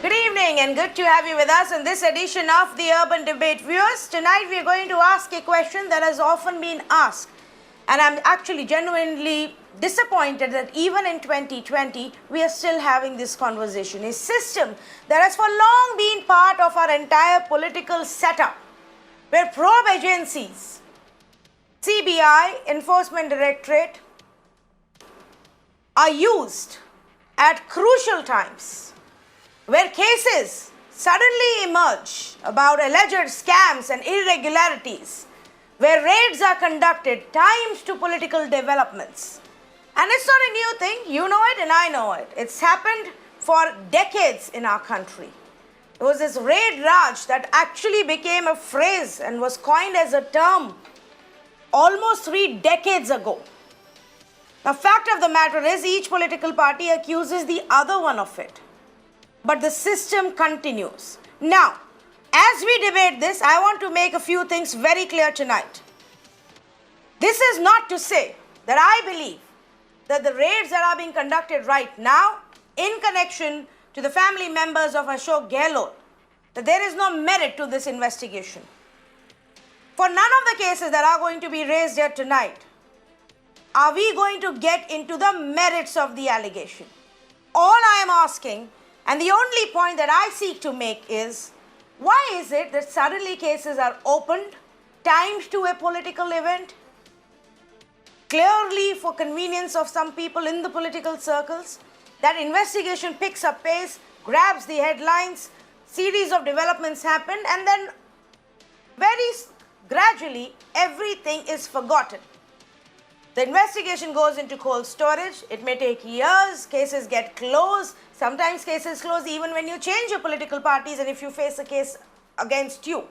Good evening and good to have you with us in this edition of the Urban Debate. Viewers, tonight we are going to ask a question that has often been asked, and I'm actually genuinely disappointed that even in 2020 we are still having this conversation. A system that has for long been part of our entire political setup, where probe agencies, CBI, Enforcement Directorate, are used at crucial times, where cases suddenly emerge about alleged scams and irregularities, where raids are conducted, timed to political developments. And it's not a new thing. You know it and I know it. It's happened for decades in our country. There was this raid Raj that actually became a phrase and was coined as a term almost 3 decades ago. The fact of the matter is each political party accuses the other one of it. But the system continues. Now, as we debate this, I want to make a few things very clear tonight. This is not to say that I believe that the raids that are being conducted right now in connection to the family members of Ashok Gehlot, that there is no merit to this investigation. For none of the cases that are going to be raised here tonight, are we going to get into the merits of the allegation. All I am asking, and the only point that I seek to make is, why is it that suddenly cases are opened, timed to a political event, clearly for convenience of some people in the political circles, that investigation picks up pace, grabs the headlines, series of developments happen, and then very gradually everything is forgotten. The investigation goes into cold storage. It may take years. Cases get closed. Sometimes cases close even when you change your political parties and if you face a case against you.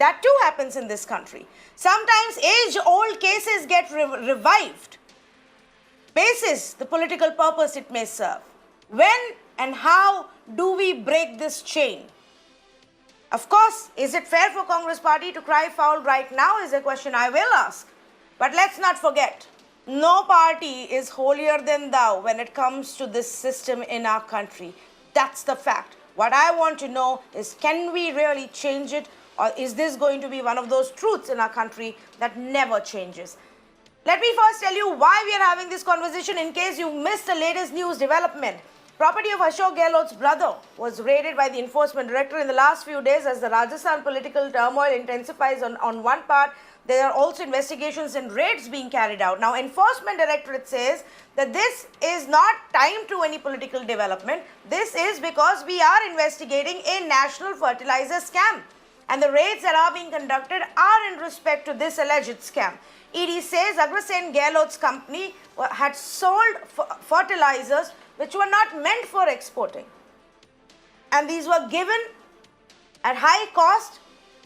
That too happens in this country. Sometimes age-old cases get revived. Basis the political purpose it may serve. When and how do we break this chain? Of course, is it fair for Congress party to cry foul right now is a question I will ask. But let's not forget, no party is holier than thou when it comes to this system in our country. That's the fact. What I want to know is, can we really change it, or is this going to be one of those truths in our country that never changes? Let me first tell you why we are having this conversation in case you missed the latest news development. Property of Ashok Gehlot's brother was raided by the enforcement director in the last few days as the Rajasthan political turmoil intensifies on one part. There are also investigations and raids being carried out. Now, Enforcement Directorate says that this is not timed to any political development. This is because we are investigating a national fertilizer scam. And the raids that are being conducted are in respect to this alleged scam. ED says Agrasain Gehlot's company had sold fertilizers which were not meant for exporting. And these were given at high cost,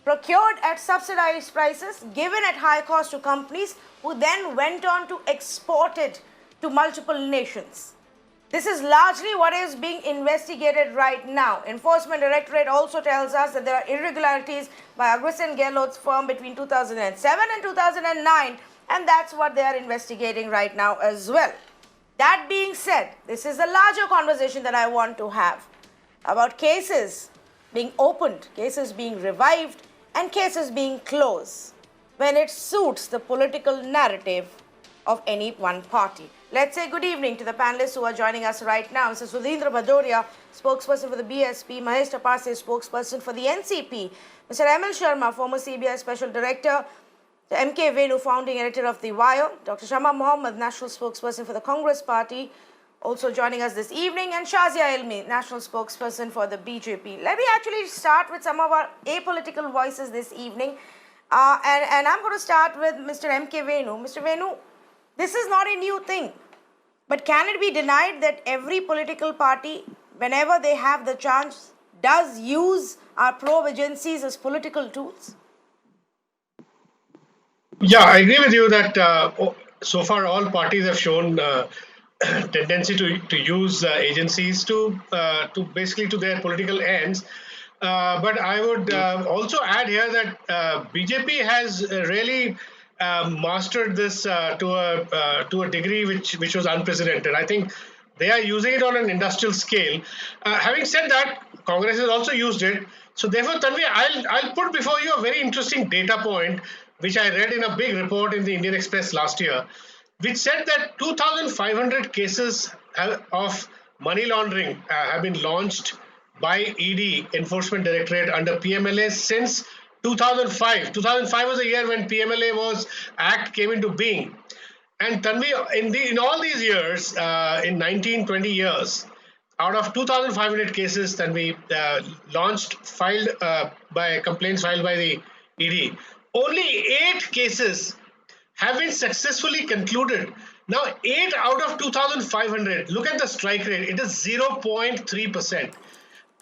procured at subsidized prices, given at high cost to companies who then went on to export it to multiple nations. This is largely what is being investigated right now. Enforcement Directorate also tells us that there are irregularities by Agrasain Gehlot's firm between 2007 and 2009, and that's what they are investigating right now as well. That being said, this is a larger conversation that I want to have about cases being opened, cases being revived, and cases being closed when it suits the political narrative of any one party. Let's say good evening to the panelists who are joining us right now. Mr. Sudhindra Bhadoria, spokesperson for the BSP, MAHESH TAPASE, spokesperson for the NCP, Mr. SHARMA, former CBI Special Director, the VENU, founding editor of The Wire, Dr Shama Mohamed, national spokesperson for the Congress Party, also joining us this evening, and SHAZIA ILMI, national spokesperson for the BJP. Let me actually start with some of our apolitical voices this evening. And I'm going to start with Mr. VENU. Mr. VENU, this is not a new thing. But can it be denied that every political party, whenever they have the chance, does use our probe agencies as political tools? Yeah, I agree with you that so far all parties have shown tendency to use agencies to basically to their political ends. But I would also add here that BJP has really mastered this to a degree which was unprecedented. I think they are using it on an industrial scale. Having said that, Congress has also used it. So therefore, Tanvi, I'll put before you a very interesting data point, which I read in a big report in the Indian Express last year, which said that 2,500 cases of money laundering have been launched by ED, Enforcement Directorate, under PMLA since 2005. 2005 was the year when PMLA Act came into being. And Tanvi, in all these years, in 19, 20 years, out of 2,500 cases that we filed by complaints filed by the ED, only 8 cases have been successfully concluded. Now, 8 out of 2,500, look at the strike rate, it is 0.3%.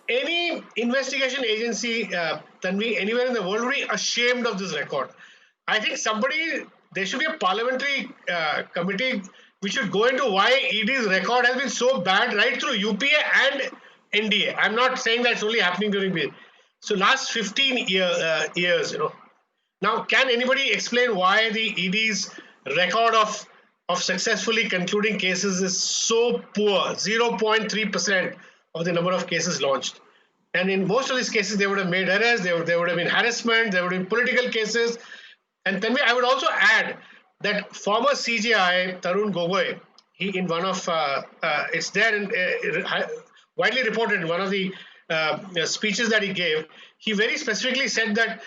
Any investigation agency, Tanvi, anywhere in the world would be ashamed of this record. I think there should be a parliamentary committee which should go into why ED's record has been so bad right through UPA and NDA. I'm not saying that's only happening during the so last 15 years, Now, can anybody explain why the ED's record of successfully concluding cases is so poor, 0.3% of the number of cases launched? And in most of these cases, they would have made arrests, there would have been harassment, there would have been political cases. And then I would also add that former CJI, Tarun Gogoi, he in one of, it's there in, widely reported in one of the speeches that he gave, he very specifically said that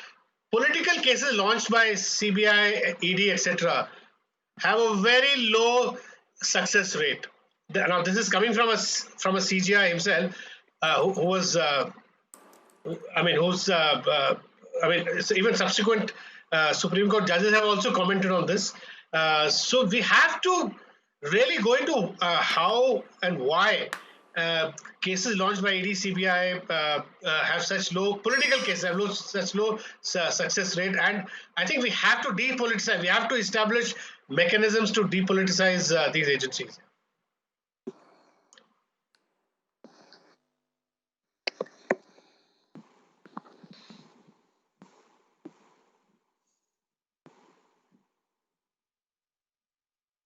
political cases launched by CBI, ED, etc., have a very low success rate. Now, this is coming from a CGI himself, who was, even subsequent Supreme Court judges have also commented on this. So we have to really go into how and why cases launched by ED, CBI have such low political cases, have such low success rate. And I think we have to depoliticize. We have to establish mechanisms to depoliticize these agencies.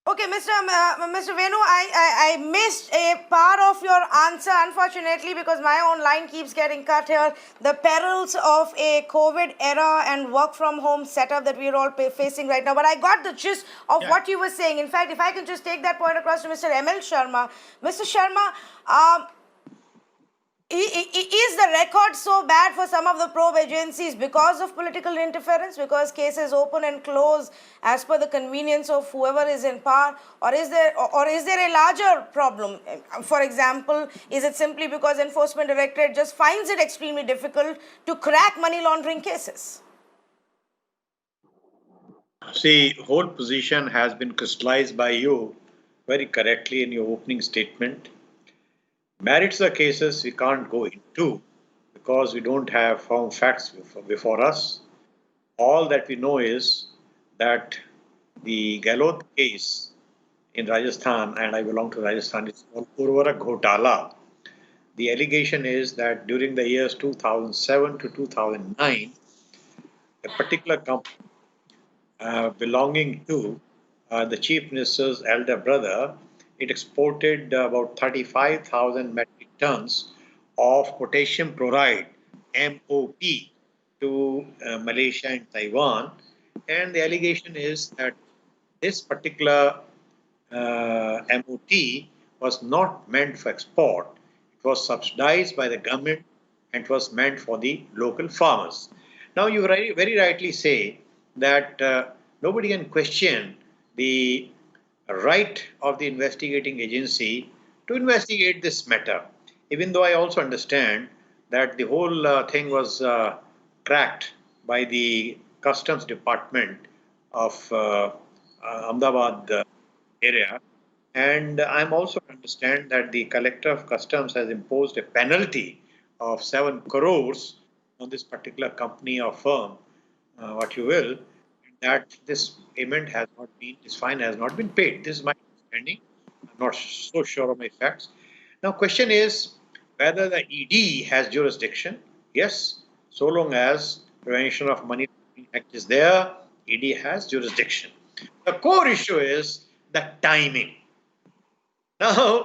Okay, Mr. Venu, I missed a part of your answer, unfortunately, because my own line keeps getting cut here. The perils of a COVID era and work from home setup that we're all facing right now. But I got the gist of what you were saying. In fact, if I can just take that point across to Mr. ML Sharma. Mr. Sharma, is the record so bad for some of the probe agencies because of political interference, because cases open and close as per the convenience of whoever is in power, or is there a larger problem? For example, is it simply because Enforcement Directorate just finds it extremely difficult to crack money laundering cases? See, whole position has been crystallized by you very correctly in your opening statement. Merits of cases we can't go into because we don't have firm facts before us. All that we know is that the Gehlot case in Rajasthan, and I belong to Rajasthan, it's called Urvarak Ghotala. The allegation is that during the years 2007 to 2009, a particular company belonging to the Chief Minister's elder brother, it exported about 35,000 metric tons of potassium chloride, MOP, to Malaysia and Taiwan. And the allegation is that this particular MOT was not meant for export. It was subsidized by the government and it was meant for the local farmers. Now, you very rightly say that nobody can question the right of the investigating agency to investigate this matter, even though I also understand that the whole thing was cracked by the Customs Department of Ahmedabad area. And I'm also to understand that the Collector of Customs has imposed a penalty of 7 crores on this particular company or firm, what you will, that this payment has not been, this fine has not been paid. This is my understanding. I'm not so sure of my facts. Now, question is whether the ED has jurisdiction. Yes, so long as Prevention of Money Laundering Act is there, ED has jurisdiction. The core issue is the timing. Now,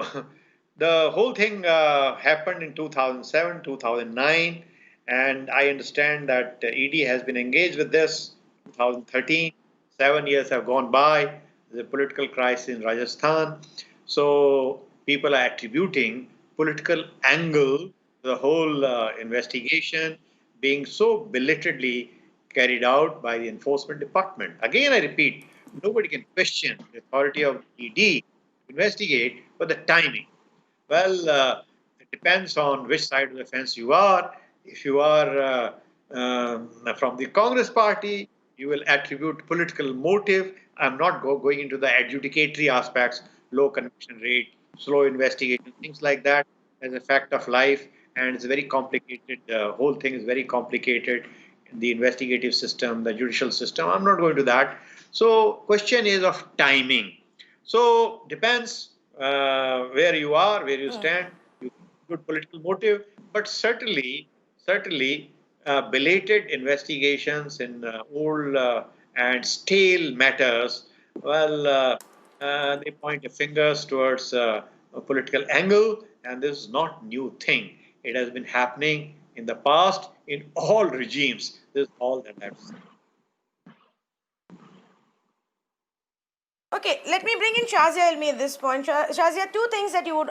The whole thing happened in 2007, 2009, and I understand that ED has been engaged with this 2013. 7 years have gone by. There's a political crisis in Rajasthan. So people are attributing political angle to the whole investigation being so belatedly carried out by the enforcement department. Again, I repeat, nobody can question the authority of ED to investigate, but the timing. Well, it depends on which side of the fence you are. If you are from the Congress party, you will attribute political motive. I'm not going into the adjudicatory aspects, low conviction rate, slow investigation, things like that as a fact of life. And it's very complicated. The whole thing is very complicated. The investigative system, the judicial system. I'm not going to that. So, question is of timing. So depends where you are, where you stand. You good political motive, but certainly, belated investigations in old and stale matters. Well, they point the fingers towards a political angle, and this is not new thing. It has been happening in the past in all regimes. This is all that I have to say. Okay, let me bring in Shazia Ilmi at this point. Shazia, two things that you would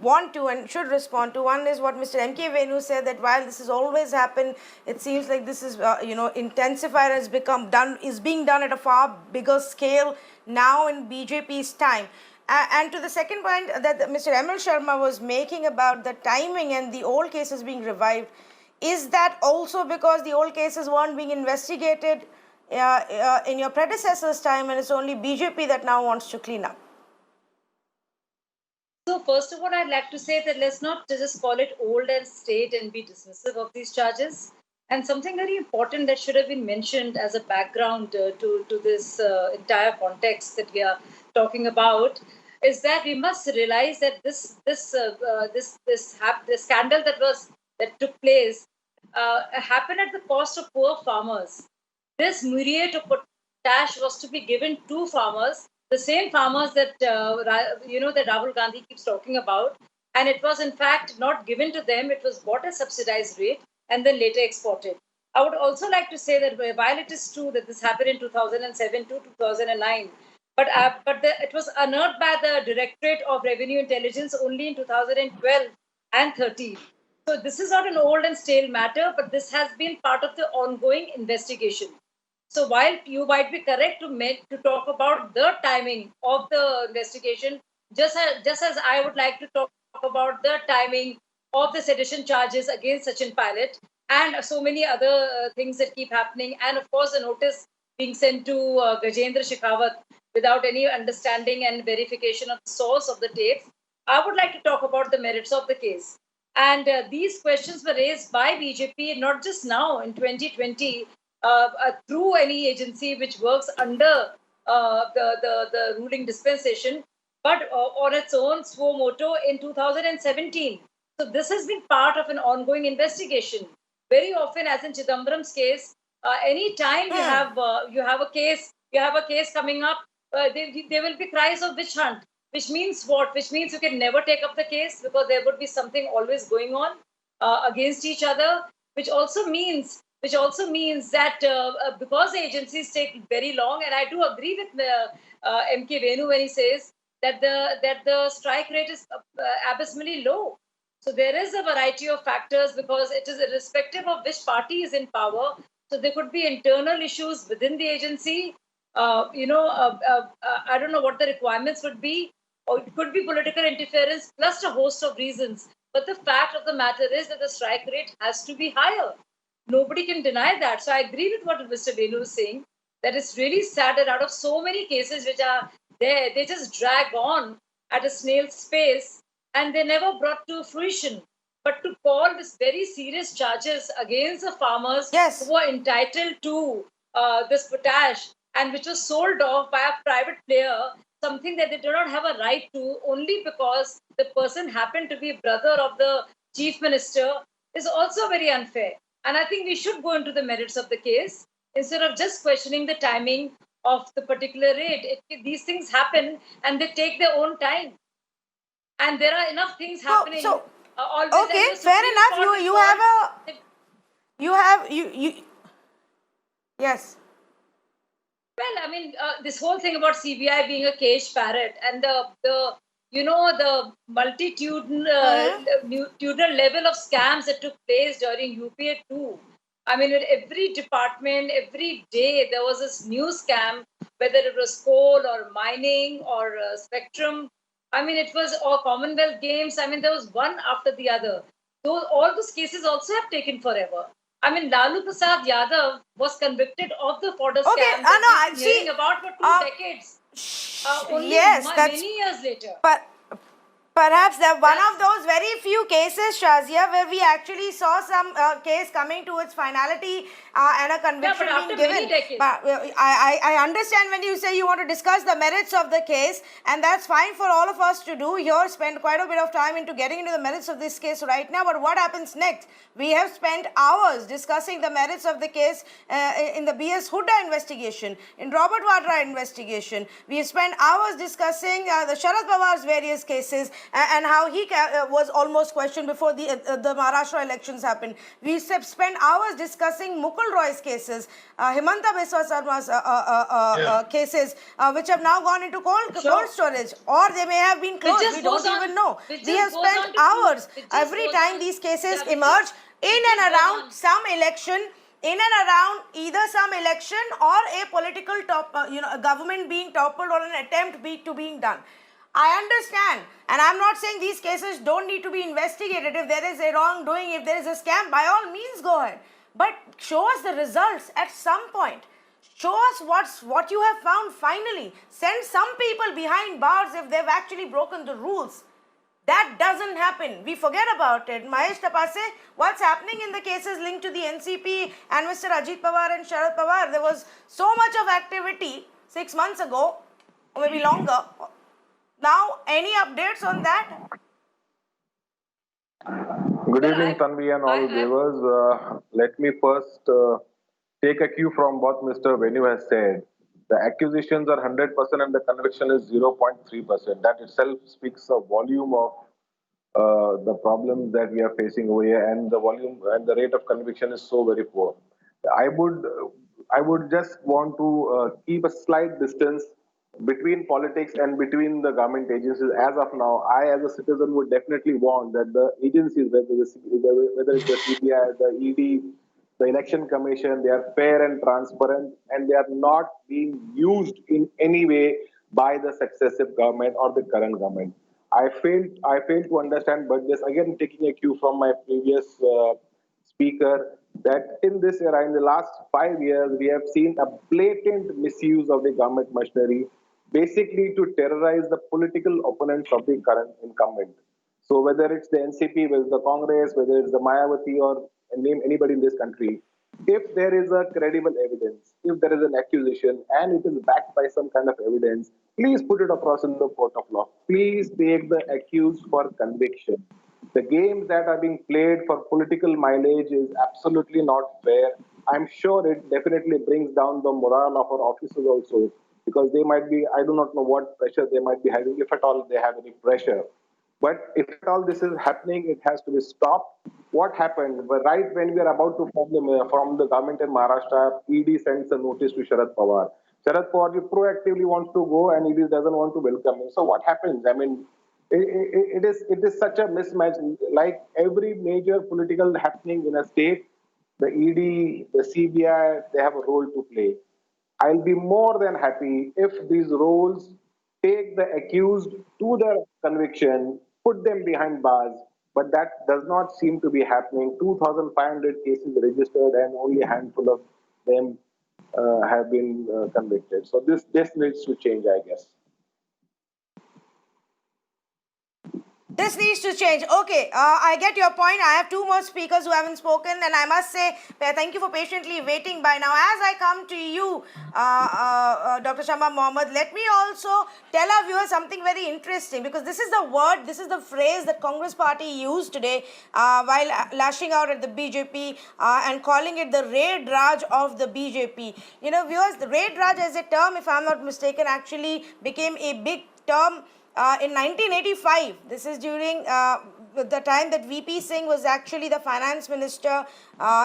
want to and should respond to. One is what Mr. M.K. Venu said, that while this has always happened, it seems like this is, intensifier is being done at a far bigger scale now in BJP's time. And to the second point that Mr. M.L. Sharma was making about the timing and the old cases being revived, is that also because the old cases weren't being investigated in your predecessor's time, and it's only BJP that now wants to clean up? So first of all, I'd like to say that let's not just call it old and state and be dismissive of these charges. And something very important that should have been mentioned as a background to this entire context that we are talking about is that we must realize that this scandal that took place happened at the cost of poor farmers. This muriate of potash was to be given to farmers, the same farmers that that Rahul Gandhi keeps talking about, and it was in fact not given to them. It was bought at subsidized rate and then later exported. I would also like to say that while it is true that this happened in 2007 to 2009, it was unearthed by the Directorate of Revenue Intelligence only in 2012 and 13. So this is not an old and stale matter, but this has been part of the ongoing investigation. So while you might be correct to talk about the timing of the investigation, just as I would like to talk about the timing of the sedition charges against Sachin Pilot and so many other things that keep happening, and of course the notice being sent to Gajendra Shekhawat without any understanding and verification of the source of the tapes, I would like to talk about the merits of the case. And these questions were raised by BJP not just now in 2020 through any agency which works under the ruling dispensation, but on its own suo moto in 2017. So this has been part of an ongoing investigation. Very often, as in Chidambaram's case, any time you have a case coming up, there will be cries of witch hunt. Which means what? Which means you can never take up the case because there would be something always going on against each other. Which also means that because the agencies take very long, and I do agree with M.K. Venu when he says that the strike rate is abysmally low. So there is a variety of factors because it is irrespective of which party is in power. So there could be internal issues within the agency. I don't know what the requirements would be, or it could be political interference plus a host of reasons. But the fact of the matter is that the strike rate has to be higher. Nobody can deny that. So I agree with what Mr. Venu is saying, that it's really sad that out of so many cases which are there, they just drag on at a snail's pace and they never brought to fruition. But to call this very serious charges against the farmers Yes. who are entitled to this potash and which was sold off by a private player, something that they do not have a right to only because the person happened to be a brother of the chief minister, is also very unfair. And I think we should go into the merits of the case instead of just questioning the timing of the particular raid. These things happen and they take their own time. and there are enough things happening. Always, okay, and the fair Supreme enough. Court is You have called- a you have you yes. Well, I mean, this whole thing about CBI being a cage parrot and the the multitudinal level of scams that took place during UPA 2. I mean, in every department, every day, there was this new scam, whether it was coal or mining or spectrum. I mean, it was all Commonwealth Games. I mean, there was one after the other. So all those cases also have taken forever. I mean, Lalu Prasad Yadav was convicted of the fodder Okay, scam that no, we've been hearing about for 2 decades. Only yes, that's many years later. but perhaps one That's- of those very few cases, Shazia, where we actually saw some case coming to its finality and a conviction after being many given. decades. But I understand when you say you want to discuss the merits of the case, and that's fine for all of us to do here, spend quite a bit of time into getting into the merits of this case right now. But what happens next? We have spent hours discussing the merits of the case in the B.S. Hooda investigation, in Robert Vadra investigation. We have spent hours discussing the Sharad Pawar's various cases and how he was almost questioned before the Maharashtra elections happened. We spent hours discussing Mukul Roy's cases, Himanta Biswa Sarma's cases, which have now gone into cold storage, or they may have been closed. We don't even know. We have spent hours every time these cases emerge in and around some election, in and around either some election or a political a government being toppled or an attempt to being done. I understand, and I'm not saying these cases don't need to be investigated. If there is a wrongdoing, if there is a scam, by all means go ahead. But show us the results at some point. Show us what you have found finally. Send some people behind bars if they've actually broken the rules. That doesn't happen. We forget about it. Mahesh Tapase, what's happening in the cases linked to the NCP and Mr. Ajit Pawar and Sharad Pawar? There was so much of activity 6 months ago, or maybe longer. Now, any updates on that? Good evening, Tanvi and all viewers. Let me first take a cue from what Mr. VENU has said. The accusations are 100% and the conviction is 0.3%. That itself speaks a volume of the problems that we are facing over here, and the volume and the rate of conviction is so very poor. I would just want to keep a slight distance between politics and between the government agencies. As of now, I as a citizen would definitely want that the agencies, whether it's the CBI, the ED, the election commission, they are fair and transparent, and they are not being used in any way by the successive government or the current government. I fail to understand, but this again taking a cue from my previous speaker, that in this era, in the last 5 years, we have seen a blatant misuse of the government machinery, basically to terrorize the political opponents of the current incumbent. So whether it's the NCP, whether it's the Congress, whether it's the Mayawati, or name anybody in this country, if there is a credible evidence, if there is an accusation and it is backed by some kind of evidence, please put it across in the court of law. Please take the accused for conviction. The games that are being played for political mileage is absolutely not fair. I'm sure it definitely brings down the morale of our officers also, because they might be, I do not know what pressure they might be having, if at all they have any pressure. But if at all this is happening, it has to be stopped. What happened? Right when we are about to form the government in Maharashtra, ED sends a notice to Sharad Pawar. Sharad Pawar proactively wants to go, and ED doesn't want to welcome him. So what happens? I mean, it is such a mismatch. Like every major political happening in a state, the ED, the CBI, they have a role to play. I'll be more than happy if these roles take the accused to their conviction, put them behind bars, but that does not seem to be happening. 2,500 cases registered and only a handful of them have been convicted. So this needs to change, I guess. This needs to change. Okay, I get your point. I have two more speakers who haven't spoken, and I must say thank you for patiently waiting by now. As I come to you, Dr. Shama Mohamed, let me also tell our viewers something very interesting, because this is the word, this is the phrase that Congress party used today while lashing out at the BJP and calling it the Raid Raj of the BJP. You know, viewers, the Raid Raj as a term, if I'm not mistaken, actually became a big term in 1985, this is during the time that VP Singh was actually the finance minister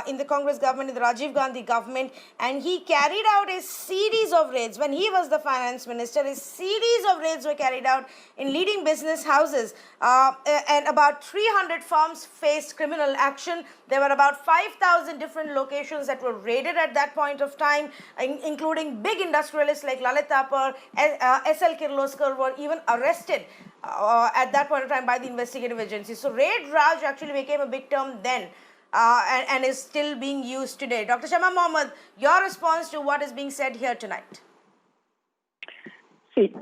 in the Congress government, in the Rajiv Gandhi government, and he carried out a series of raids. When he was the finance minister, a series of raids were carried out in leading business houses, and about 300 firms faced criminal action. There were about 5,000 different locations that were raided at that point of time, including big industrialists like Lalit Thapar, SL Kirloskar were even arrested at that point of time by the investigative agencies. So Raid Raj actually became a big term then, and is still being used today. Dr. Shama Mohamed, your response to what is being said here tonight? See,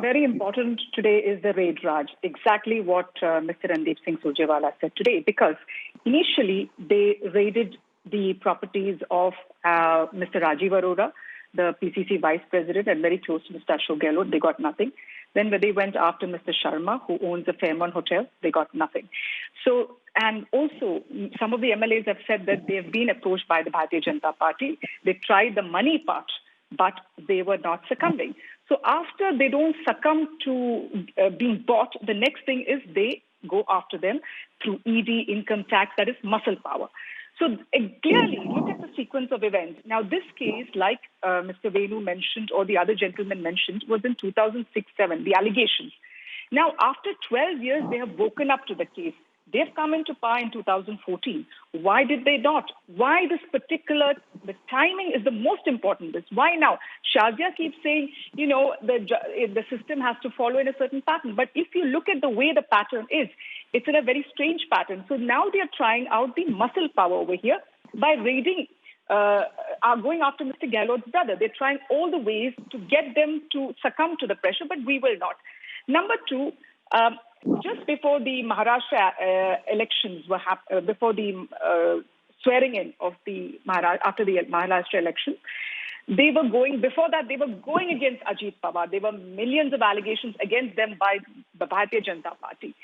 very important today is the Raid Raj, exactly what Mr. Randeep Singh Surjewala said today, because initially they raided the properties of Mr. Rajiv Arora, the PCC vice president and very close to Mr. Ashok Gehlot. They got nothing. Then when they went after Mr. Sharma, who owns the Fairmont Hotel, they got nothing. So, and also some of the MLAs have said that they have been approached by the Bharatiya Janata Party. They tried the money part, but they were not succumbing. So after they don't succumb to being bought, the next thing is they go after them through ED, income tax, that is muscle power. So clearly, look at the sequence of events. Now, this case, like Mr. VENU mentioned or the other gentleman mentioned, was in 2006-07, the allegations. Now, after 12 years, they have woken up to the case. They've come into power in 2014. Why did they not? Why this particular, the timing is the most important. Why now? SHAZIA keeps saying, you know, the system has to follow in a certain pattern. But if you look at the way the pattern is, it's in a very strange pattern. So now they are trying out the muscle power over here by raiding, going after Mr. Gehlot's brother. They're trying all the ways to get them to succumb to the pressure, but we will not. Number two, just before the Maharashtra elections were before the swearing in of the after the Maharashtra election, they were going against Ajit Pawar. There were millions of allegations against them by the Bharatiya Janata Party.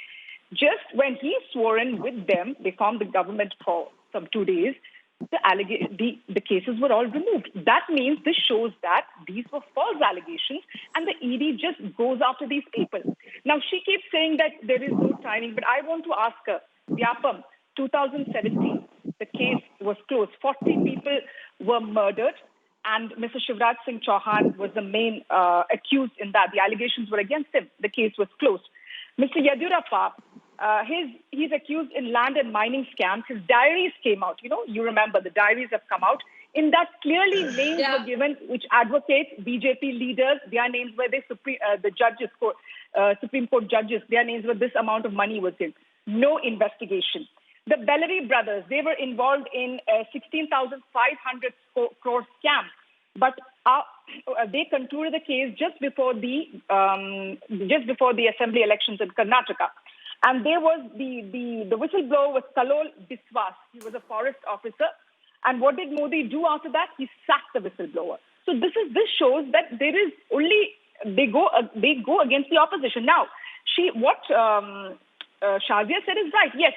Just when he swore in with them, they formed the government for some 2 days. The cases were all removed. That means this shows that these were false allegations and the ED just goes after these people. Now, she keeps saying that there is no timing, but I want to ask her, Vyapam, 2017, the case was closed. 40 people were murdered and Mr. Shivraj Singh Chauhan was the main accused in that. The allegations were against him. The case was closed. Mr. Yediyurappa, he's accused in land and mining scams. His diaries came out. You know, you remember the diaries have come out. In that, clearly names were given, which advocate BJP leaders. Their names were the judges, Supreme Court judges. Their names were this amount of money was in. No investigation. The Bellary brothers, they were involved in 16,500 crore scam, but they concluded the case just before the assembly elections in Karnataka. And there was the whistleblower was Kalol Biswas. He was a forest officer. And what did Modi do after that? He sacked the whistleblower. So this shows that there is only they go against the opposition. Now, Shazia said is right. Yes,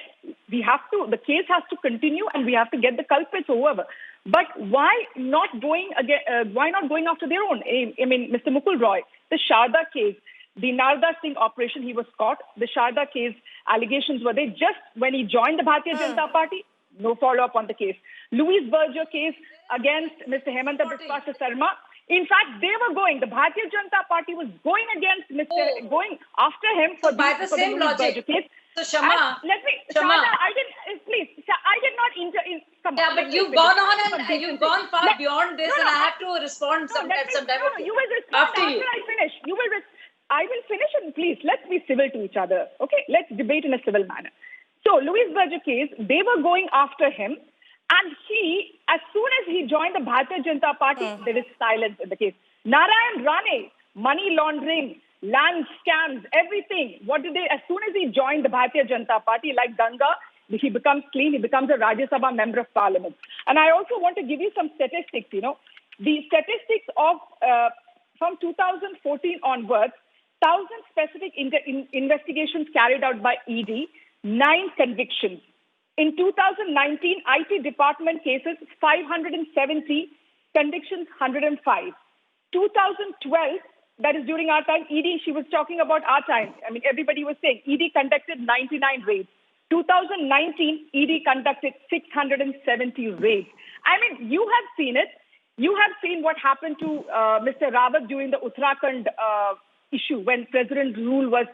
we have to. The case has to continue, and we have to get the culprits or whoever. But why not going after their own? I mean, Mr. Mukul Roy, the Sharda case, the Narda Singh operation, he was caught. The Sharda case allegations were there just when he joined the Bharatiya Janata Party. No follow-up on the case. Louis Berger case against Mr. Hemanta Biswa Sarma. In fact, they were going. The Bharatiya Janata Party was going against going after him for by the same Louis logic. Berger case. So Shama, Shama, I did not come yeah, on, but you've gone on and you've gone far beyond this, and I have to respond sometime. You will respond after I finish. I will finish, and please let's be civil to each other. Okay, let's debate in a civil manner. So Louis Berger case, they were going after him, and he, as soon as he joined the Bharatiya Janata Party, there is silence in the case. Narayan Rane, money laundering, land scams, everything. As soon as he joined the Bharatiya Janata Party, like Ganga, he becomes clean, he becomes a Rajya Sabha member of parliament. And I also want to give you some statistics, the statistics of, from 2014 onwards, 1,000 specific investigations carried out by ED, 9 convictions. In 2019, IT department cases, 570, convictions, 105. 2012, that is during our time. ED, she was talking about our time. I mean, everybody was saying ED conducted 99 raids. 2019, ED conducted 670 raids. I mean, you have seen it. You have seen what happened to Mr. Rawat during the Uttarakhand issue when President rule was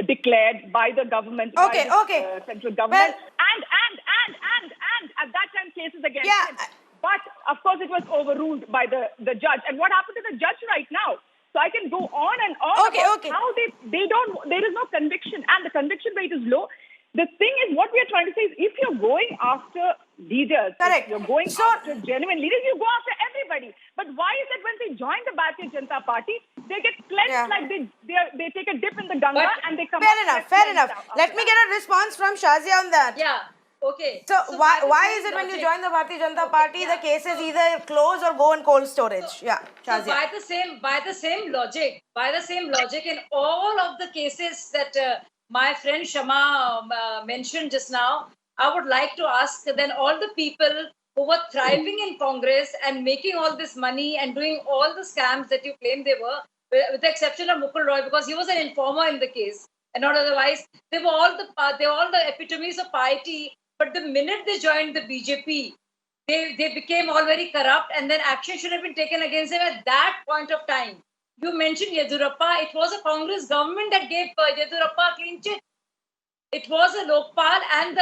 declared by the government, by the central government. Well, and at that time, cases against yeah. him. But, of course, it was overruled by the judge. And what happened to the judge right now? So I can go on and on about how there is no conviction, and the conviction rate is low. The thing is, what we are trying to say is, if you're going after leaders, if you're going after genuine leaders, you go after everybody. But why is it when they join the Bharatiya Janata Party, they get cleansed like they take a dip in the Ganga and they come out? Fair enough. Let me get a response from Shazia on that. Yeah. Okay. So why is it when you join the Bharatiya Janata Party, the cases either close or go in cold storage? Yeah, Shazia. So by the same logic, in all of the cases that my friend Shama mentioned just now, I would like to ask then all the people who were thriving in Congress and making all this money and doing all the scams that you claim they were, with the exception of Mukul Roy, because he was an informer in the case and not otherwise, they were all the epitomes of piety. But the minute they joined the BJP, they became all very corrupt, and then action should have been taken against them at that point of time. You mentioned Yedurappa. It was a Congress government that gave Yedurappa a clean chit. It was a Lokpal and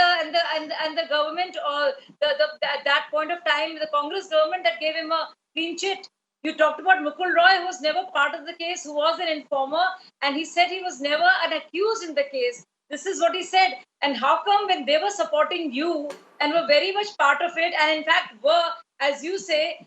the government, or at that point of time, the Congress government that gave him a clean chit. You talked about Mukul Roy, who was never part of the case, who was an informer, and he said he was never an accused in the case. This is what he said. And how come when they were supporting you and were very much part of it, and in fact were, as you say,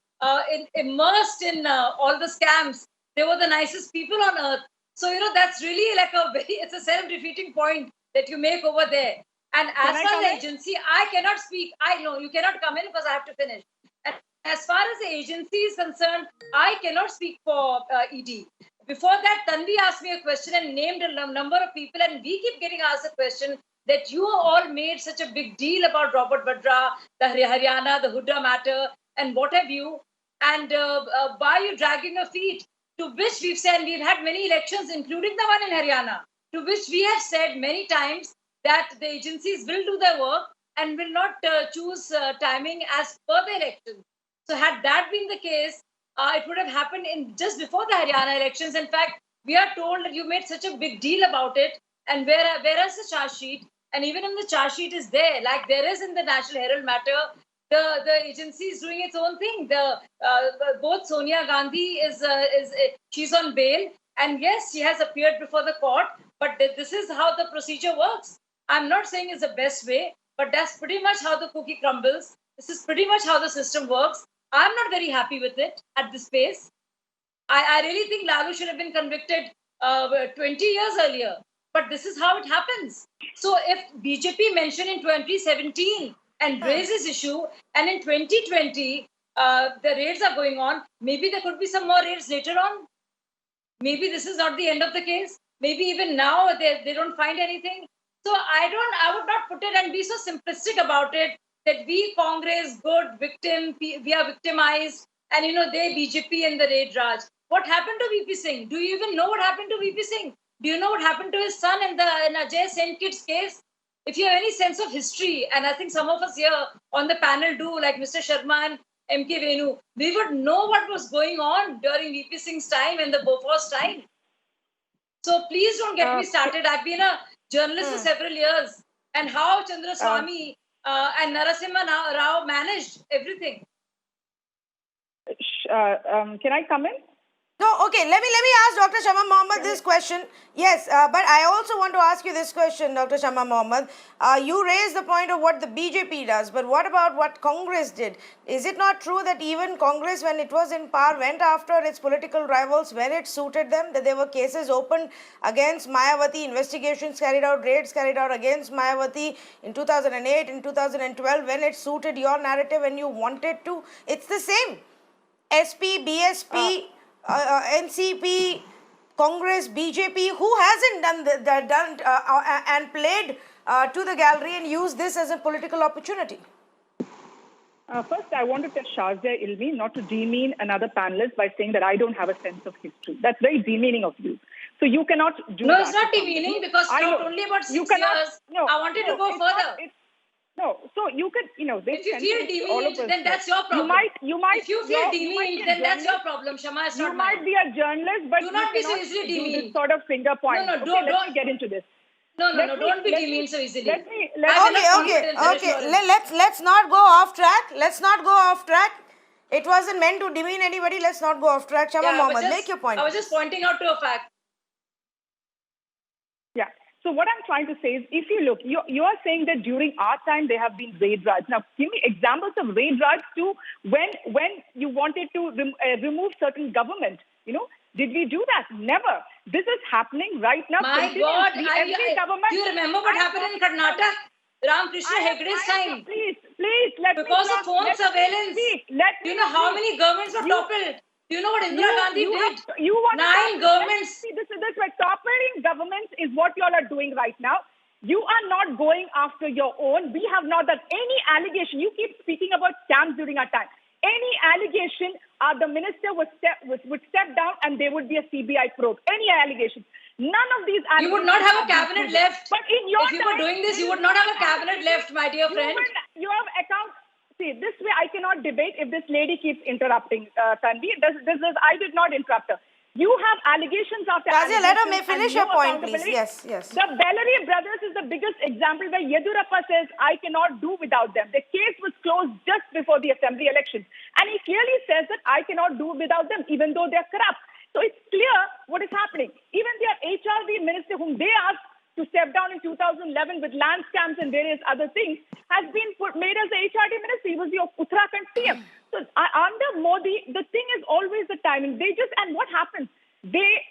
immersed in all the scams, they were the nicest people on earth. So, that's really like it's a self-defeating point that you make over there. And as far as the agency, I cannot speak. I know you cannot come in because I have to finish. And as far as the agency is concerned, I cannot speak for ED. Before that, Tanvi asked me a question and named a number of people, and we keep getting asked a question that you all made such a big deal about Robert Vadra, the Haryana, the Hooda matter, and what have you, and why are you dragging your feet? To which we've said, we've had many elections, including the one in Haryana, to which we have said many times that the agencies will do their work and will not choose timing as per the election. So had that been the case, it would have happened in just before the Haryana elections. In fact, we are told that you made such a big deal about it, and where is the charge sheet? And even if the charge sheet is there, like there is in the National Herald matter, the agency is doing its own thing. Both Sonia Gandhi she's on bail, and yes, she has appeared before the court. But this is how the procedure works. I'm not saying it's the best way, but that's pretty much how the cookie crumbles. This is pretty much how the system works. I'm not very happy with it at this pace. I really think Lalu should have been convicted 20 years earlier. But this is how it happens. So if BJP mentioned in 2017 and raised this issue, and in 2020 the raids are going on, maybe there could be some more raids later on. Maybe this is not the end of the case. Maybe even now they don't find anything. So I would not put it and be so simplistic about it that we Congress, good victim, we are victimized, and they BJP and the raid Raj. What happened to VP Singh? Do you even know what happened to VP Singh? Do you know what happened to his son in Ajay Saint Kit's case? If you have any sense of history, and I think some of us here on the panel do, like Mr. Sharma and MK VENU, we would know what was going on during VP Singh's time and the Bofors time. So please don't get me started. I've been a journalist for several years, and how Chandra Swami and Narasimha Rao managed everything. Can I come in? No, okay. Let me ask Dr. Shama Mohamed this question. Yes, but I also want to ask you this question, Dr. Shama Mohamed. You raised the point of what the BJP does, but what about what Congress did? Is it not true that even Congress, when it was in power, went after its political rivals when it suited them? That there were cases opened against Mayawati, investigations carried out, raids carried out against Mayawati in 2008, in 2012, when it suited your narrative and you wanted to? It's the same. SP, BSP, NCP, Congress, BJP, who hasn't done and played to the gallery and used this as a political opportunity? First, I want to tell SHAZIA ILMI not to demean another panelist by saying that I don't have a sense of history. That's very demeaning of you. So you cannot do No, that. it's not demeaning because it talked only about 6 years. No, I wanted to go further. So you could, If you feel demeaned, then that's your problem. You might. If you feel demeaned, then that's your problem, Shama. It's not You might mine. be a journalist, but Do not be so cannot easily do demeaned. this sort of finger point. No, Let me get into this. No, don't be demeaned so easily. Okay. Let's not go off track. Let's not go off track. It wasn't meant to demean anybody. Let's not go off track. Shama Mohamed, make your point. I was just pointing out to a fact. Yeah. So what I'm trying to say is, if you look, you are saying that during our time there have been raid raids. Now, give me examples of raid raids to when you wanted to remove certain government. Did we do that? Never. This is happening right now. My God, do you remember what happened in Karnataka? Ramakrishna Hegde's time. Please, let because me of phone surveillance. Do you know how many governments were toppled? Do you know what Indira Gandhi did? 9 governments. This way, toppling governments is what you all are doing right now. You are not going after your own. We have not done any allegation. You keep speaking about scams during our time. Any allegation, the minister would step down and there would be a CBI probe. Any allegation. None of these allegations. You would not have a cabinet left. But in your if you were doing this, you would not have a cabinet left, my dear friend. You have accounts. See, this way I cannot debate if this lady keeps interrupting, Tanvi. I did not interrupt her. You have allegations after allegations. Let her finish your point, please. Yes. The Bellary brothers is the biggest example where Yedurappa says, I cannot do without them. The case was closed just before the assembly elections. And he clearly says that I cannot do without them, even though they're corrupt. So it's clear what is happening. Even their HRD minister, whom they asked to step down in 2011 with land scams and various other things, has been made as the HRD minister. He was the Uttarakhand CM. So under Modi, the thing is always the timing. And what happens? They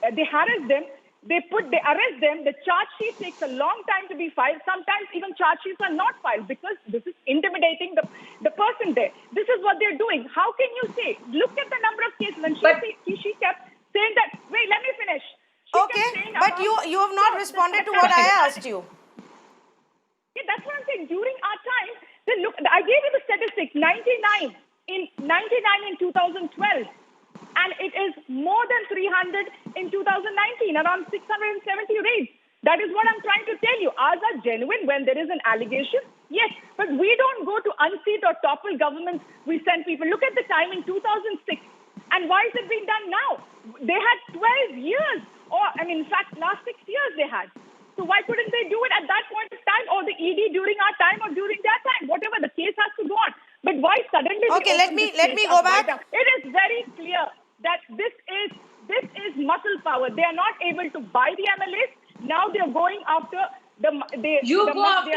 harass them. They arrest them. The charge sheet takes a long time to be filed. Sometimes even charge sheets are not filed because this is intimidating the person there. This is what they're doing. How can you say? Look at the number of cases. And she kept saying that. Wait, let me finish. But you have not responded to what I asked you. Yeah, that's what I'm saying. During our time, then look, I gave you the statistics. 99 in 2012. And it is more than 300 in 2019, around 670 raids. That is what I'm trying to tell you. Ours are genuine when there is an allegation. Yes, but we don't go to unseat or topple governments. We send people. Look at the time in 2006. And why is it being done now? They had 12 years. In fact, last 6 years they had. So why couldn't they do it at that point of time, or the ED during our time or during their time? Whatever, the case has to go on. But why suddenly? Okay, let me go back. It is very clear that this is muscle power. They are not able to buy the MLAs. Now they are going after You went after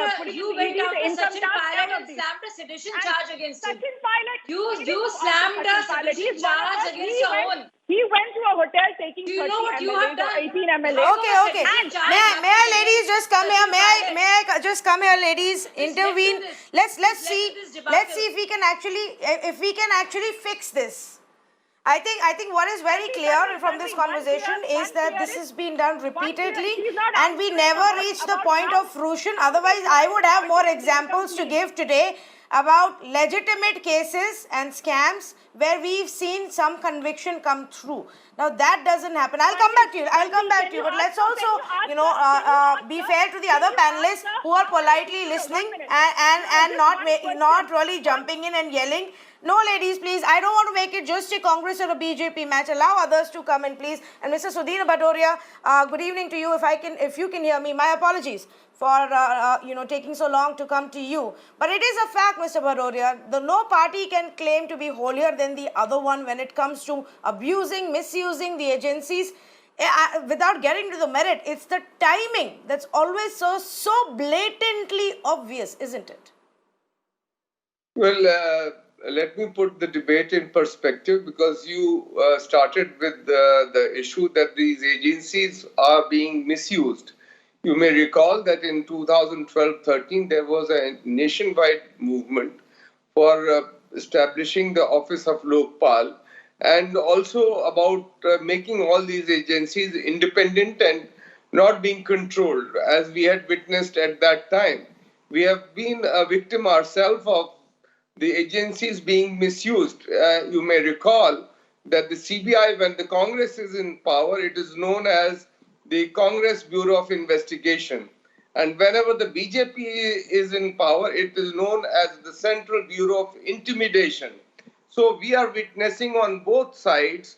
Sachin Pilot and slammed a sedition charge against him. You slammed a sedition charge against your own. He went to a hotel taking 30 MLAs or 18 MLAs. Okay. May I, ladies, just come here? May I just come here, ladies? Intervene. Let's see if we can actually fix this. I think what is very clear from this conversation is that this has been done repeatedly and we never reach the point of fruition. Otherwise, I would have more examples to give today about legitimate cases and scams where we've seen some conviction come through. Now that doesn't happen. I'll come back to you. But let's also, be fair to the other panelists who are politely listening and not really jumping in and yelling. No, ladies, please. I don't want to make it just a Congress or a BJP match. Allow others to come in, please. And Mr. Sudhindra Bhadoria, good evening to you. If you can hear me, my apologies for taking so long to come to you. But it is a fact, Mr. Bhadoria, no party can claim to be holier than the other one when it comes to abusing, misusing the agencies. Without getting to the merit, it's the timing that's always so blatantly obvious, isn't it? Well, let me put the debate in perspective, because you started with the issue that these agencies are being misused. You may recall that in 2012-13, there was a nationwide movement for establishing the office of Lokpal, and also about making all these agencies independent and not being controlled, as we had witnessed at that time. We have been a victim ourselves of the agencies being misused. You may recall that the CBI, when the Congress is in power, it is known as the Congress Bureau of Investigation. And whenever the BJP is in power, it is known as the Central Bureau of Intimidation. So we are witnessing on both sides,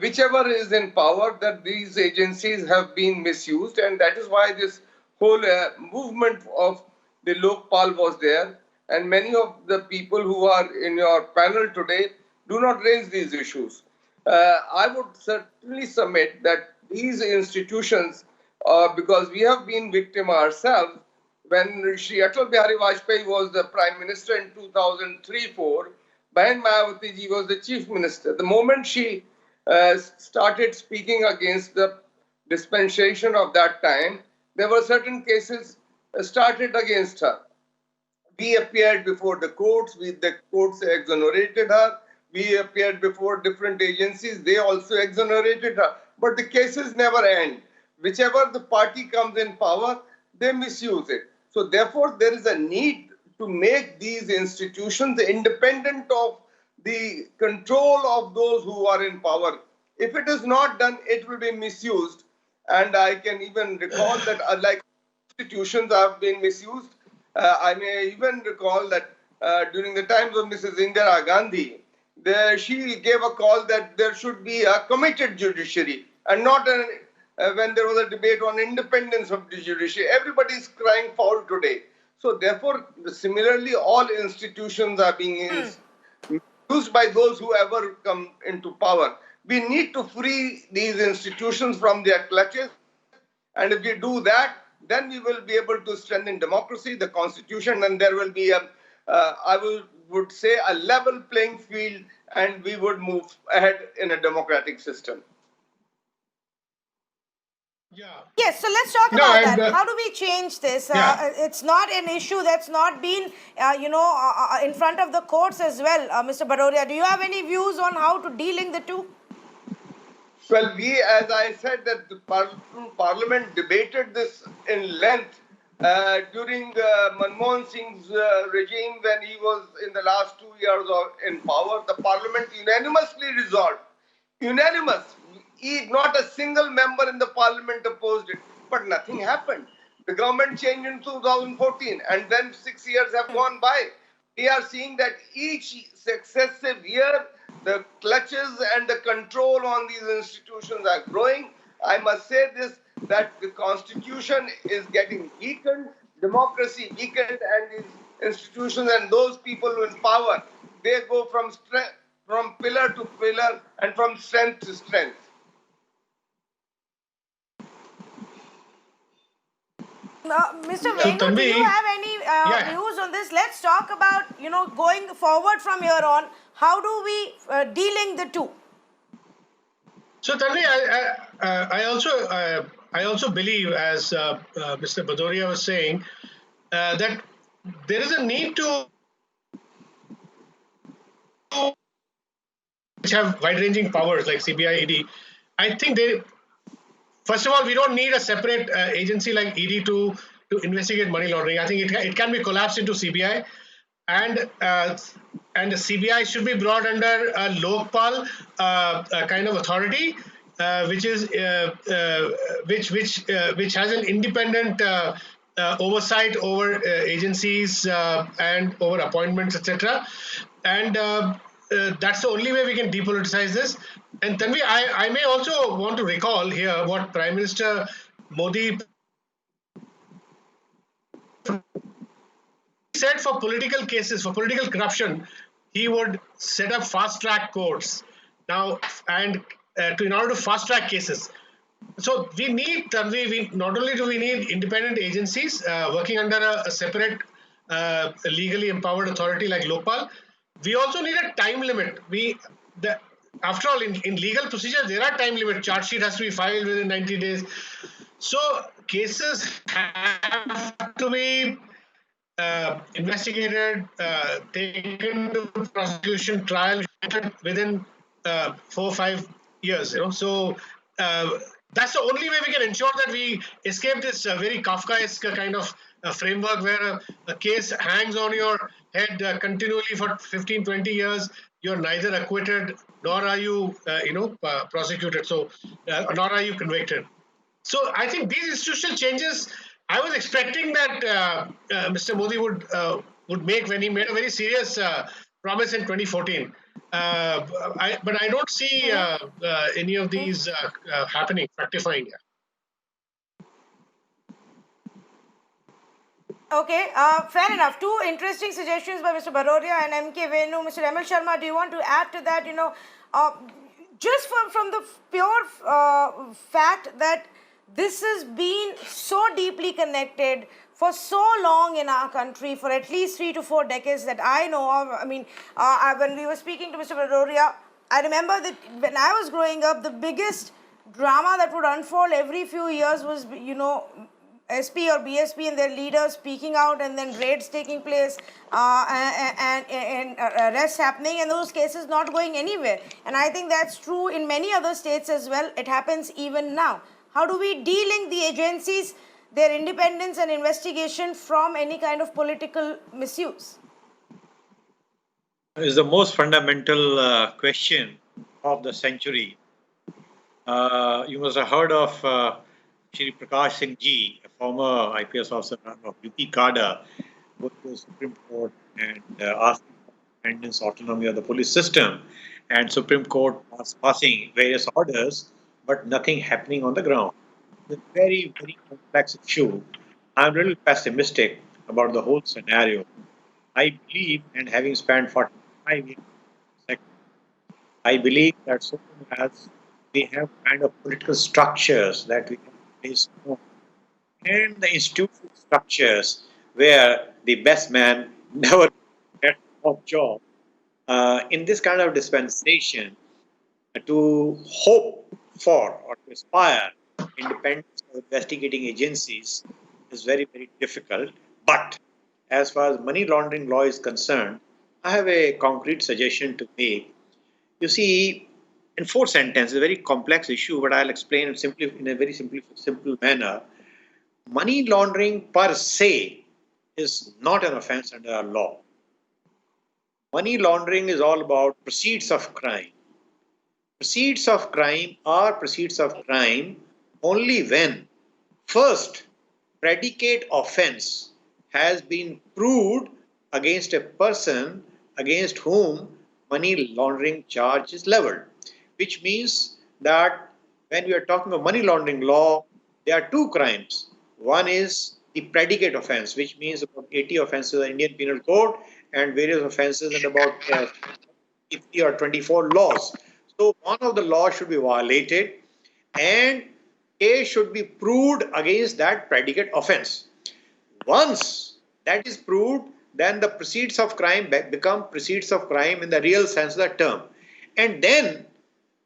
whichever is in power, that these agencies have been misused. And that is why this whole movement of the Lokpal was there. And many of the people who are in your panel today do not raise these issues. I would certainly submit that these institutions, because we have been victim ourselves, when Shri Atal Bihari Vajpayee was the Prime Minister in 2003-4, Bahan Mayawati ji was the Chief Minister. The moment she started speaking against the dispensation of that time, there were certain cases started against her. We appeared before the courts, the courts exonerated her. We appeared before different agencies, they also exonerated her. But the cases never end. Whichever the party comes in power, they misuse it. So therefore, there is a need to make these institutions independent of the control of those who are in power. If it is not done, it will be misused. And I can even recall that like institutions have been misused. I may even recall that during the times of Mrs. Indira Gandhi, she gave a call that there should be a committed judiciary and not when there was a debate on independence of the judiciary. Everybody is crying foul today. So therefore, similarly, all institutions are being used by those who ever come into power. We need to free these institutions from their clutches. And if we do that, then we will be able to strengthen democracy, the constitution, and there will be would say a level playing field, and we would move ahead in a democratic system. Yeah. Yes, so let's talk about that. How do we change this? It's not an issue that's not been, in front of the courts as well. Mr. Bhadoria, do you have any views on how to de-link the two? Well, as I said, that the Parliament debated this in length during Manmohan Singh's regime when he was in the last 2 years in power. The Parliament unanimously resolved, not a single member in the Parliament opposed it, but nothing happened. The government changed in 2014, and then 6 years have gone by. We are seeing that each successive year, the clutches and the control on these institutions are growing. I must say this, that the constitution is getting weakened, democracy weakened, and these institutions and those people in power, they go from pillar to pillar and from strength to strength. Mr. Venu, do you have any views on this? Let's talk about, going forward from here on, how do we de-link the two? So Tanvi, I also believe, as Mr. Bhadoria was saying, that there is a need to which have wide-ranging powers like CBI, ED. I think first of all, we don't need a separate agency like ED to investigate money laundering. I think it can be collapsed into CBI, and the CBI should be brought under a Lokpal kind of authority, which has an independent oversight over agencies and over appointments, etc. And that's the only way we can depoliticize this. And Tanvi, I may also want to recall here what Prime Minister Modi said for political cases, for political corruption, he would set up fast-track courts. Now, and in order to fast-track cases. So we need, Tanvi, not only do we need independent agencies working under a separate legally empowered authority like Lokpal, we also need a time limit. After all, in legal procedure, there are time limits. Charge sheet has to be filed within 90 days. So cases have to be investigated, taken to prosecution, trial within 4 or 5 years. So that's the only way we can ensure that we escape this very Kafkaesque kind of a framework where a case hangs on your head continually for 15, 20 years. You're neither acquitted nor are you, prosecuted. So, nor are you convicted. So I think these institutional changes, I was expecting that Mr. Modi would make when he made a very serious promise in 2014. But I don't see any of these happening, fructifying. Okay, fair enough. Two interesting suggestions by Mr. Bhadoria and MK Venu. Mr. ML Sharma, do you want to add to that? Just from the pure fact that this has been so deeply connected for so long in our country, for at least 3 to 4 decades that I know of. I mean, when we were speaking to Mr. Bhadoria, I remember that when I was growing up, the biggest drama that would unfold every few years was, SP or BSP and their leaders speaking out, and then raids taking place and arrests happening, and those cases not going anywhere. And I think that's true in many other states as well. It happens even now. How do we de-link the agencies, their independence and investigation from any kind of political misuse? Is the most fundamental question of the century. You must have heard of Shri Prakash Singh Ji, a former IPS officer of UP cadre, who went to the Supreme Court and asked for independence, autonomy of the police system, and Supreme Court was passing various orders, but nothing happening on the ground. It's a very, very complex issue. I'm really pessimistic about the whole scenario. I believe, and having spent 45 years, I believe that so long as we have kind of political structures that we can place on, and the institutional structures where the best man never gets a job, in this kind of dispensation, to hope for or to aspire independence of investigating agencies is very, very difficult. But as far as money laundering law is concerned, I have a concrete suggestion to make. You see, in 4 sentences, a very complex issue, but I'll explain it simply in a very simple manner. Money laundering per se is not an offense under our law. Money laundering is all about proceeds of crime. Proceeds of crime are proceeds of crime only when first predicate offense has been proved against a person against whom money laundering charge is leveled, which means that when we are talking of money laundering law, there are 2 crimes. One is the predicate offense, which means about 80 offenses in the Indian Penal Code and various offenses and about 50 or 24 laws. So one of the laws should be violated and A should be proved against that predicate offense. Once that is proved, then the proceeds of crime become proceeds of crime in the real sense of the term. And then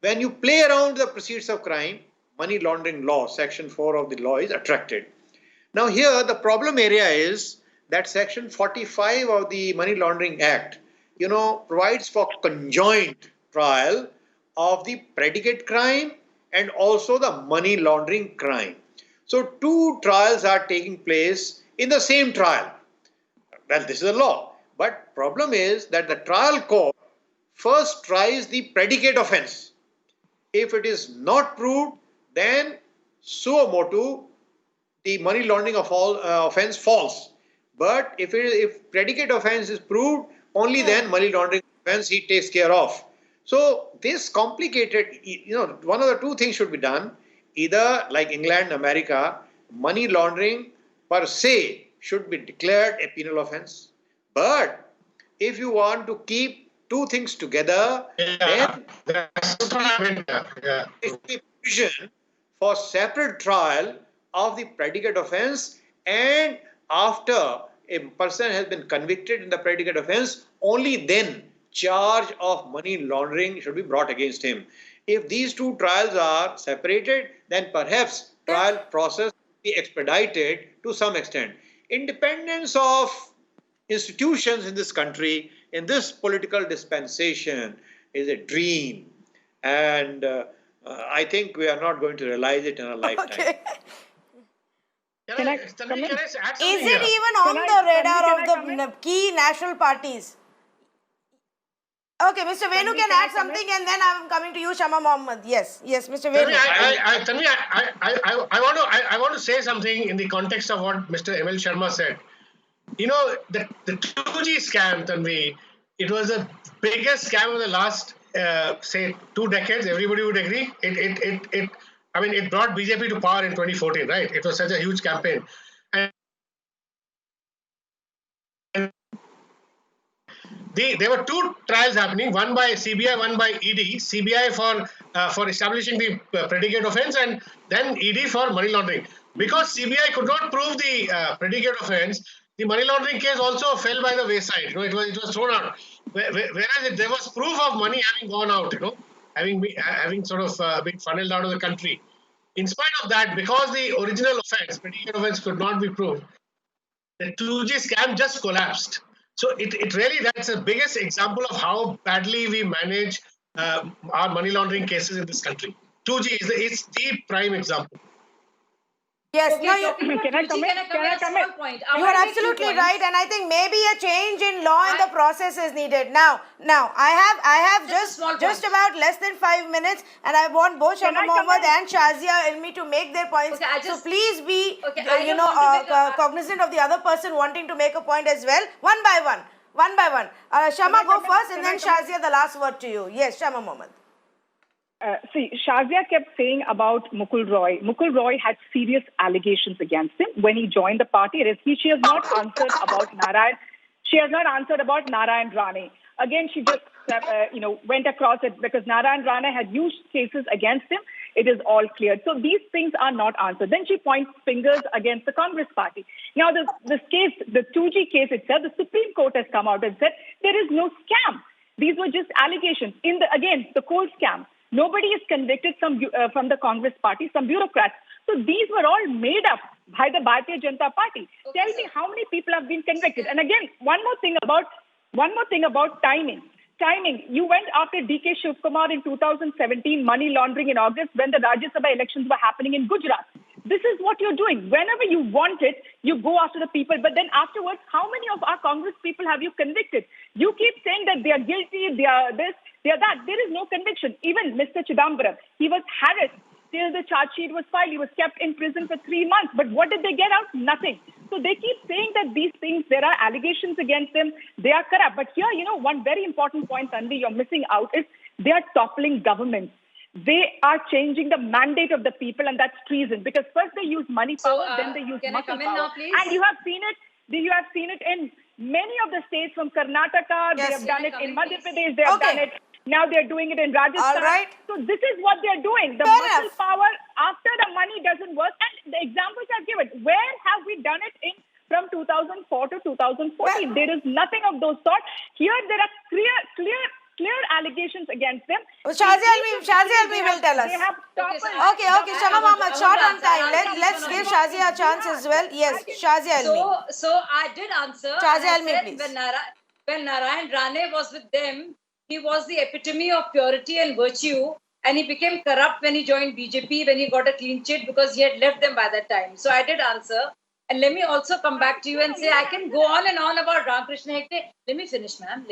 when you play around the proceeds of crime, money laundering law, section 4 of the law is attracted. Now here the problem area is that section 45 of the Money Laundering Act, provides for conjoint trial of the predicate crime and also the money laundering crime. So 2 trials are taking place in the same trial. Well, this is a law. But problem is that the trial court first tries the predicate offense. If it is not proved, then suo motu, the money laundering offense falls. But if predicate offense is proved, only then money laundering offense he takes care of. So this complicated, one of the 2 things should be done. Either like England, America, money laundering per se should be declared a penal offense. But if you want to keep 2 things together, then there should be provision for separate trial of the predicate offense, and after a person has been convicted in the predicate offense, only then charge of money laundering should be brought against him. If these 2 trials are separated, then perhaps trial process will be expedited to some extent. Independence of institutions in this country, in this political dispensation, is a dream. And I think we are not going to realize it in our lifetime. Okay. Can I Tanvi, come in? can I add something Is it here? even on Can I- the Tanvi, radar can of I the come in? key national parties? Okay, Mr. Venu Tanvi, can can I add come in? something, and then I'm coming to you, Shama Mohamed. Yes, Mr. Tanvi, Venu. I want to say something in the context of what Mr. M.L. Sharma said. You know, the 2G scam, Tanvi, it was the biggest scam of the last, say, 2 decades. Everybody would agree. It brought BJP to power in 2014, right? It was such a huge campaign. And there were 2 trials happening, one by CBI, one by ED. CBI for establishing the predicate offence, and then ED for money laundering. Because CBI could not prove the predicate offence, the money laundering case also fell by the wayside. It was thrown out. Whereas there was proof of money having gone out, having sort of been funneled out of the country. In spite of that, because the original offence, predicate offence, could not be proved, the 2G scam just collapsed. So it really, that's the biggest example of how badly we manage our money laundering cases in this country. 2G is the prime example. Yes, Okay, no, you, talking about Can I 2G, come in? can I come Can I in a come small in? point? you are absolutely right, and I think maybe a change in law in the process is needed. Now, I have Just a small just point. about less than 5 minutes, and I want both Can Shama I come Mohamed in? and Shazia ILMI to make their points. Okay, So please be, Okay, I just want to make cognizant of the other person wanting to make a point as well. One by one. Shama, go first, and then Shazia, the last word to you. Yes, Shama Mohamed. See, Shazia kept saying about Mukul Roy. Mukul Roy had serious allegations against him when he joined the party. She has not answered about Narayan. She has not answered about Narayan Rane. Again, she just went across it because Narayan Rane had huge cases against him. It is all cleared. So these things are not answered. Then she points fingers against the Congress party. Now, this case, the 2G case itself, the Supreme Court has come out and said there is no scam. These were just allegations. Again, the coal scam. Nobody is convicted from the Congress party, some bureaucrats. So these were all made up by the Bharatiya Janata Party. Okay, Tell me how many people have been convicted. And again, one more thing about timing. Timing. You went after DK Shivkumar in 2017, money laundering in August when the Rajya Sabha elections were happening in Gujarat. This is what you're doing. Whenever you want it, you go after the people. But then afterwards, how many of our Congress people have you convicted? You keep saying that they are guilty, they are this, they are that. There is no conviction. Even Mr. Chidambaram, he was harassed till the charge sheet was filed. He was kept in prison for 3 months. But what did they get out? Nothing. So they keep saying that these things, there are allegations against them, they are corrupt. But here, one very important point, Tanvi, you're missing out is they are toppling governments. They are changing the mandate of the people, and that's treason. Because first they use money power, then they use muscle power. Now, please? And you have seen it in many of the states from Karnataka. Yes. They have done it in Madhya please? Pradesh. They have Okay. done it. Now they're doing it in Rajasthan. All right. So this is what they're doing. The Fair muscle enough. power after the money doesn't work. And the examples I've given, where have we done it in from 2004 to 2014? Well, there is nothing of those sorts. Here there are clear allegations against them. Shazia Almi will tell us. They have Okay, so Okay, Shama Mohamed, short on time. answer. Let's give Shazia a chance as well. Yes, Shazia Almi. So I did answer. Shazia and I Almi, said please. when Narayan Rane was with them, he was the epitome of purity and virtue, and he became corrupt when he joined BJP, when he got a clean chit because he had left them by that time. So I did answer. And let me also come back to you and say I can go on and on about Ramakrishna Hegde. Let me finish, ma'am.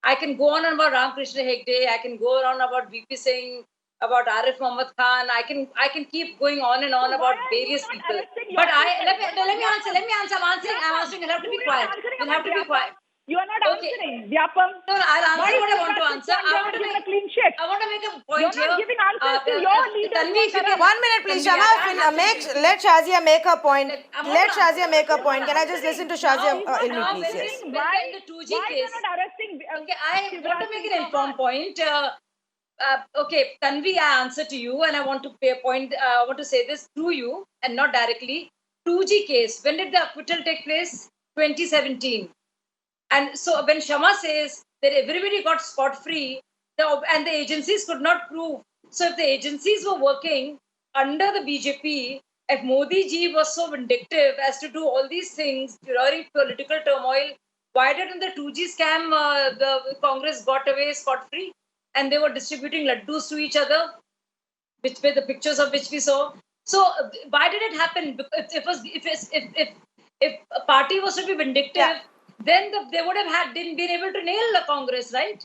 I can go on about Ramakrishna Hegde. I can go on about VP Singh, about Arif Muhammad Khan. I can keep going on and on about various people. But let me answer. I'm answering. You'll have to be quiet. You are not answering. Vyapam. No, I'll answer what I want to answer. I want to make a clean sheet. I want to make a point You're not giving answers to your leaders. Tanvi, if you can, 1 minute, please, Shama. Let Shazia make her point. Let Shazia make her point. Can I just listen to Shazia Ilmi, please? Yes. Why the 2G case? Why not arresting? Okay, I want to make an informed point. Okay, Tanvi, I answer to you, and I want to pay a point. I want to say this through you and not directly. 2G case. When did the acquittal take place? 2017. And so when Shama says that everybody got scot-free and the agencies could not prove. So if the agencies were working under the BJP, if Modi ji was so vindictive as to do all these things during political turmoil, why didn't the 2G scam, the Congress got away scot-free? And they were distributing laddus to each other, which were the pictures of which we saw. So why did it happen? Because if a party was to be vindictive, then they would have been able to nail the Congress, right?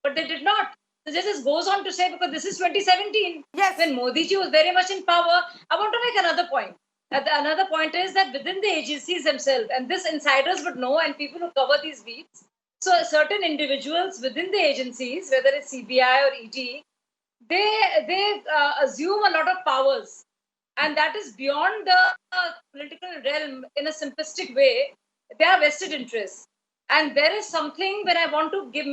But they did not. So this goes on to say, because this is 2017, when Modi ji was very much in power. I want to make another point. Another point is that within the agencies themselves, and this insiders would know, and people who cover these beats, so certain individuals within the agencies, whether it's CBI or ED, they assume a lot of powers, and that is beyond the political realm. In a simplistic way, they are vested interests. And there is something when I want to give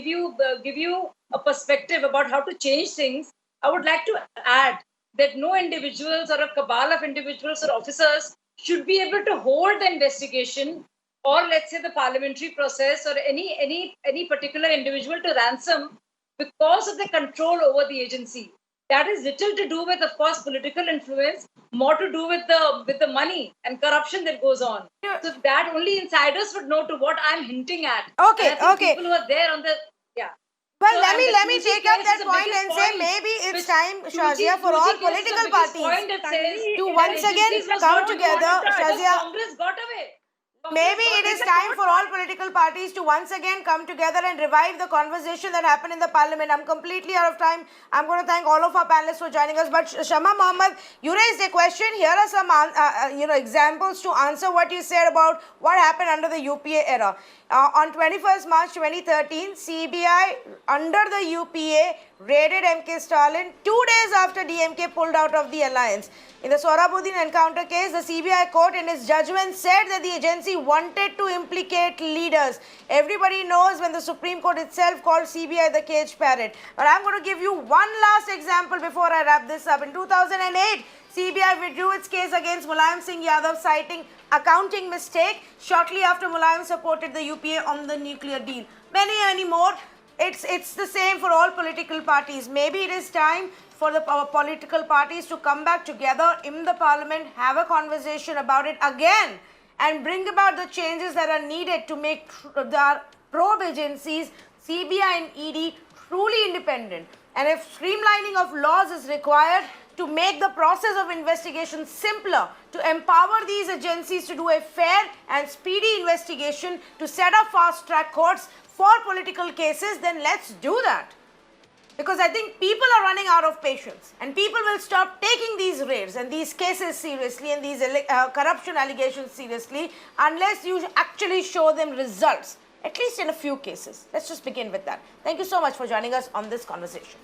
you a perspective about how to change things. I would like to add that no individuals or a cabal of individuals or officers should be able to hold the investigation, or let's say the parliamentary process, or any particular individual to ransom because of the control over the agency. That is little to do with, of course, political influence, more to do with the money and corruption that goes on. So that only insiders would know to what I'm hinting at. Okay. People who are there on the Well, let me take up that point and say maybe it's time, Shazia, for all political parties to once again come together. Shazia, Congress got away. Maybe it is time for all political parties to once again come together and revive the conversation that happened in the parliament. I'm completely out of time. I'm going to thank all of our panelists for joining us. But Shama Mohamed, you raised a question. Here are some examples to answer what you said about what happened under the UPA era. On 21st March 2013, CBI under the UPA raided MK Stalin 2 days after DMK pulled out of the alliance. In the Sohrabuddin encounter case, the CBI court in its judgment said that the agency wanted to implicate leaders. Everybody knows when the Supreme Court itself called CBI the cage parrot. But I'm going to give you one last example before I wrap this up. In 2008, CBI withdrew its case against Mulayam Singh Yadav, citing accounting mistake shortly after Mulayam supported the UPA on the nuclear deal. Many more. It's the same for all political parties. Maybe it is time for the political parties to come back together in the parliament, have a conversation about it again, and bring about the changes that are needed to make the probe agencies, CBI and ED, truly independent. And if streamlining of laws is required to make the process of investigation simpler, to empower these agencies to do a fair and speedy investigation, to set up fast-track courts for political cases, then let's do that. Because I think people are running out of patience, and people will stop taking these raids and these cases seriously and these corruption allegations seriously unless you actually show them results, at least in a few cases. Let's just begin with that. Thank you so much for joining us on this conversation.